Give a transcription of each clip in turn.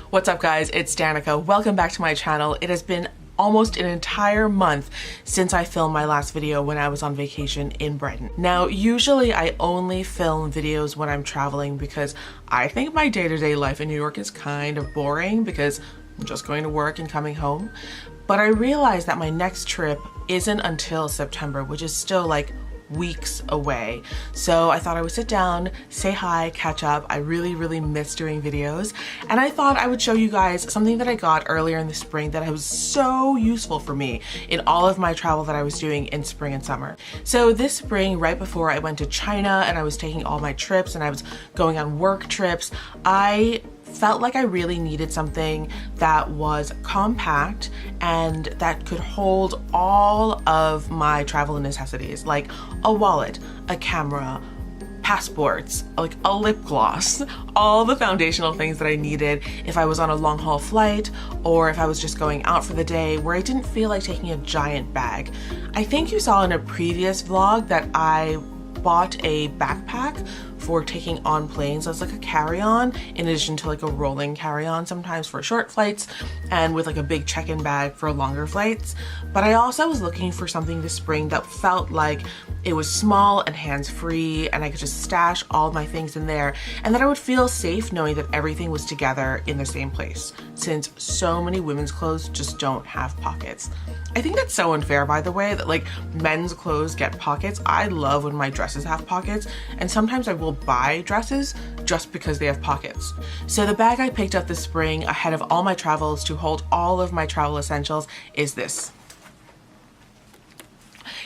What's up guys, it's Danica. Welcome back to my channel. It has been almost an entire month since I filmed my last video when I was on vacation in Brighton. Now, usually I only film videos when I'm traveling because I think my day-to-day life in New York is kind of boring because I'm just going to work and coming home. But I realized that my next trip isn't until September, which is still like weeks away. So I thought I would sit down, say hi, catch up. I really miss doing videos. And I thought I would show you guys something that I got earlier in the spring that was so useful for me in all of my travel that I was doing in spring and summer. So this spring, right before I went to China and I was taking all my trips and I was going on work trips, I felt like I really needed something that was compact and that could hold all of my travel necessities, like a wallet, a camera, passports, like a lip gloss, all the foundational things that I needed if I was on a long haul flight or if I was just going out for the day where I didn't feel like taking a giant bag. I think you saw in a previous vlog that I bought a backpack for taking on planes as like a carry-on in addition to like a rolling carry-on sometimes for short flights and with like a big check-in bag for longer flights. But I also was looking for something this spring that felt like it was small and hands-free and I could just stash all my things in there and that I would feel safe knowing that everything was together in the same place, since so many women's clothes just don't have pockets. I think that's so unfair, by the way, that like men's clothes get pockets. I love when my dresses have pockets, and sometimes I will buy dresses just because they have pockets. So the bag I picked up this spring ahead of all my travels to hold all of my travel essentials is this.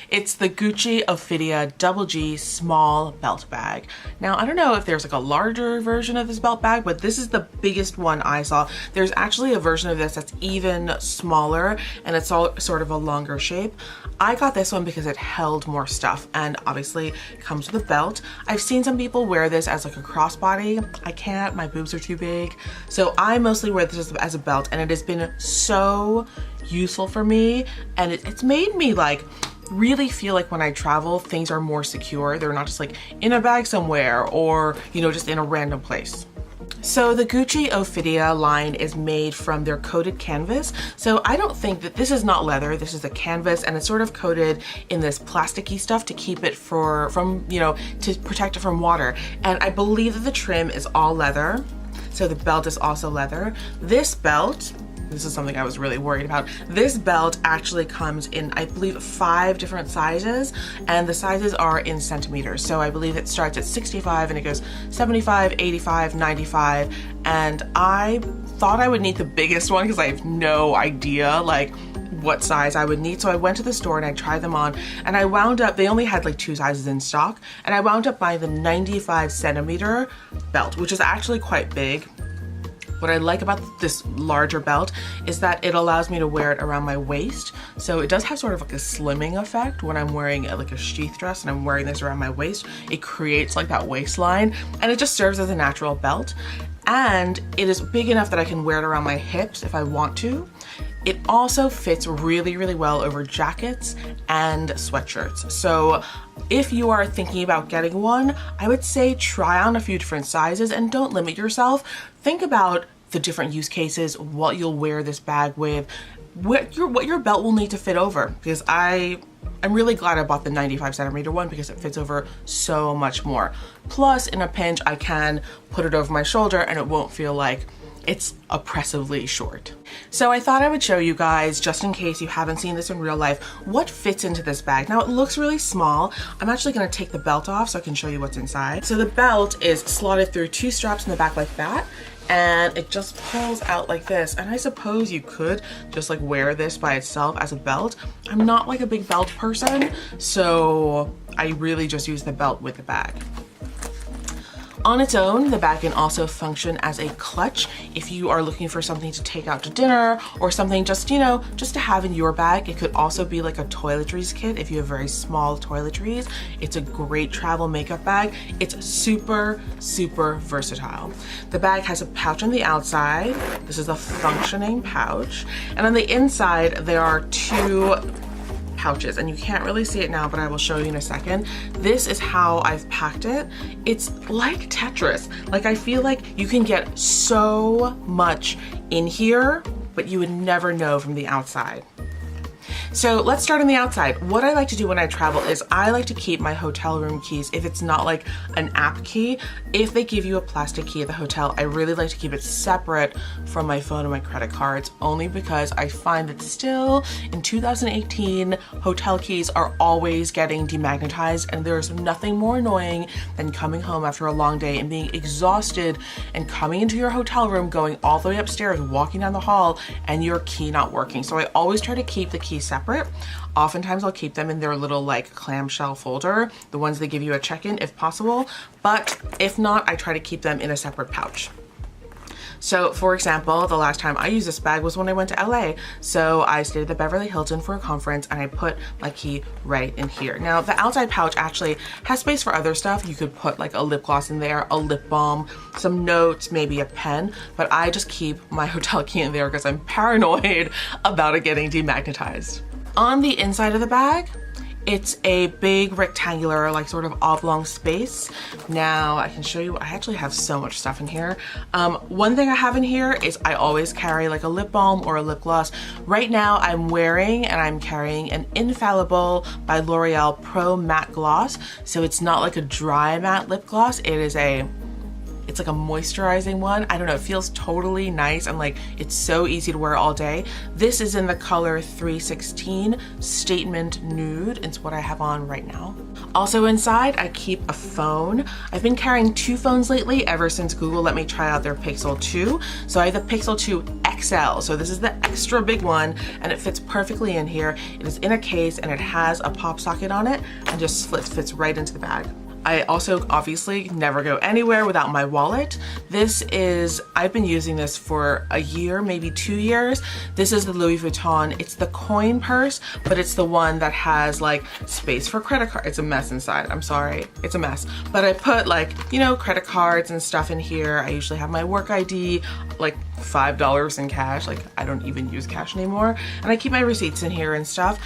It's the Gucci Ophidia Double G small belt bag. Now, I don't know if there's like a larger version of this belt bag, but this is the biggest one I saw. There's actually a version of this that's even smaller and it's all sort of a longer shape. I got this one because it held more stuff and obviously comes with a belt. I've seen some people wear this as like a crossbody. I can't, my boobs are too big. So I mostly wear this as a belt and it has been so useful for me, and it's made me like really feel like when I travel, things are more secure. They're not just like in a bag somewhere or, you know, just in a random place. So the Gucci Ophidia line is made from their coated canvas. So I don't think that this is not leather, this is a canvas and it's sort of coated in this plasticky stuff to keep it from, you know, to protect it from water. And I believe that the trim is all leather. So the belt is also leather. This belt, this is something I was really worried about. This belt actually comes in, I believe, 5 different sizes, and the sizes are in centimeters. So I believe it starts at 65 and it goes 75, 85, 95, and I thought I would need the biggest one because I have no idea like what size I would need. So I went to the store and I tried them on and I wound up, they only had like 2 sizes in stock, and I wound up buying the 95 centimeter belt, which is actually quite big. What I like about this larger belt is that it allows me to wear it around my waist. So it does have sort of like a slimming effect when I'm wearing like a sheath dress and I'm wearing this around my waist. It creates like that waistline and it just serves as a natural belt. And it is big enough that I can wear it around my hips if I want to. It also fits really well over jackets and sweatshirts. So if you are thinking about getting one, I would say try on a few different sizes and don't limit yourself. Think about the different use cases, what you'll wear this bag with, what your belt will need to fit over, because I'm really glad I bought the 95 centimeter one because it fits over so much more. Plus, in a pinch, I can put it over my shoulder and it won't feel like it's oppressively short. So I thought I would show you guys, just in case you haven't seen this in real life, what fits into this bag. Now it looks really small. I'm actually gonna take the belt off so I can show you what's inside. So the belt is slotted through 2 straps in the back like that, and it just pulls out like this. And I suppose you could just like wear this by itself as a belt. I'm not like a big belt person, so I really just use the belt with the bag. On its own, the bag can also function as a clutch if you are looking for something to take out to dinner or something just, you know, just to have in your bag. It could also be like a toiletries kit if you have very small toiletries. It's a great travel makeup bag. It's super versatile. The bag has a pouch on the outside. This is a functioning pouch. And on the inside, there are 2 pouches, and you can't really see it now, but I will show you in a second. This is how I've packed it. It's like Tetris. Like, I feel like you can get so much in here, but you would never know from the outside. So let's start on the outside. What I like to do when I travel is I like to keep my hotel room keys, if it's not like an app key. If they give you a plastic key at the hotel, I really like to keep it separate from my phone and my credit cards, only because I find that still in 2018, hotel keys are always getting demagnetized, and there's nothing more annoying than coming home after a long day and being exhausted and coming into your hotel room, going all the way upstairs, walking down the hall, and your key not working. So I always try to keep the keys separate. Oftentimes I'll keep them in their little like clamshell folder, the ones they give you at check-in if possible, but if not, I try to keep them in a separate pouch. So for example, the last time I used this bag was when I went to LA. So I stayed at the Beverly Hilton for a conference, and I put my key right in here. Now the outside pouch actually has space for other stuff. You could put like a lip gloss in there, a lip balm, some notes, maybe a pen, but I just keep my hotel key in there because I'm paranoid about it getting demagnetized. On the inside of the bag, it's a big rectangular, like sort of oblong space. Now I can show you, I actually have so much stuff in here. One thing I have in here is I always carry like a lip balm or a lip gloss. Right now I'm wearing and I'm carrying an Infallible by L'Oreal Pro Matte Gloss. So it's not like a dry matte lip gloss. It's like a moisturizing one. I don't know, it feels totally nice, and like it's so easy to wear all day. This is in the color 316 Statement Nude. It's what I have on right now. Also inside, I keep a phone. I've been carrying 2 phones lately ever since Google let me try out their Pixel 2. So I have the Pixel 2 XL. So this is the extra big one, and it fits perfectly in here. It is in a case and it has a pop socket on it, and just fits right into the bag. I also obviously never go anywhere without my wallet. I've been using this for a year, maybe 2 years. This is the Louis Vuitton. It's the coin purse, but it's the one that has like space for credit card. It's a mess inside, I'm sorry, it's a mess. But I put like, you know, credit cards and stuff in here. I usually have my work ID, like $5 in cash. Like I don't even use cash anymore. And I keep my receipts in here and stuff.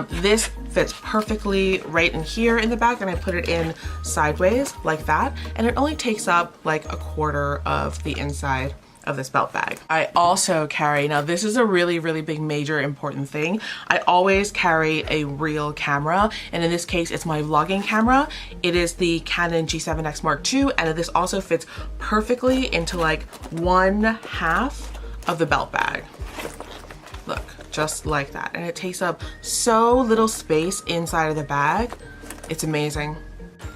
This fits perfectly right in here in the bag, and I put it in sideways like that, and it only takes up like a quarter of the inside of this belt bag. I also carry, now this is a really, really big, major, important thing. I always carry a real camera, and in this case, it's my vlogging camera. It is the Canon G7X Mark II, and this also fits perfectly into like 1/2 of the belt bag. Look, just like that. And it takes up so little space inside of the bag. It's amazing.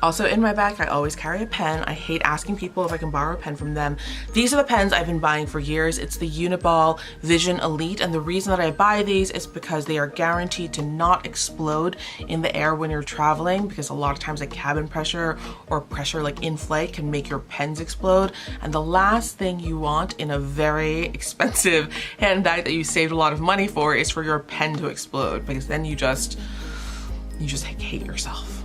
Also in my bag, I always carry a pen. I hate asking people if I can borrow a pen from them. These are the pens I've been buying for years. It's the Uniball Vision Elite, and the reason that I buy these is because they are guaranteed to not explode in the air when you're traveling, because a lot of times like cabin pressure or pressure like in flight can make your pens explode. And the last thing you want in a very expensive handbag that you saved a lot of money for is for your pen to explode, because then you just hate yourself.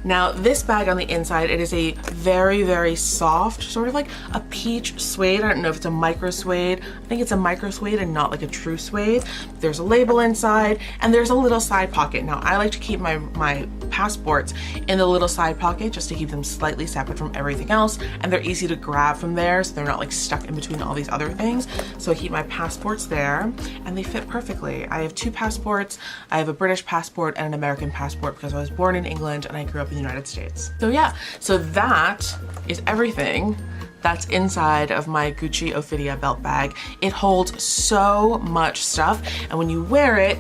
Now this bag on the inside, it is a very, very soft, sort of like a peach suede. I don't know if it's a micro suede. I think it's a micro suede and not like a true suede. There's a label inside, and there's a little side pocket. Now I like to keep my passports in the little side pocket just to keep them slightly separate from everything else, and they're easy to grab from there, so they're not like stuck in between all these other things. So I keep my passports there, and they fit perfectly. I have 2 passports. I have a British passport and an American passport because I was born in England and I grew up in the United States. So yeah, so that is everything that's inside of my Gucci Ophidia belt bag. It holds so much stuff, and when you wear it,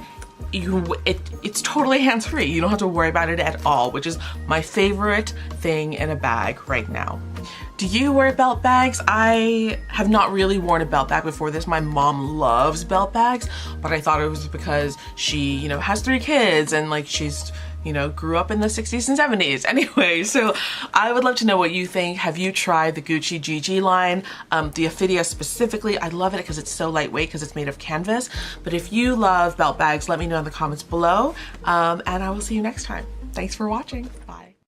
it's totally hands-free. You don't have to worry about it at all, which is my favorite thing in a bag right now. Do you wear belt bags? I have not really worn a belt bag before this. My mom loves belt bags, but I thought it was because she, you know, has 3 kids and like she's, you know, grew up in the 60s and 70s. Anyway, so I would love to know what you think. Have you tried the Gucci GG line? The Ophidia specifically, I love it because it's so lightweight because it's made of canvas. But if you love belt bags, let me know in the comments below. And I will see you next time. Thanks for watching. Bye.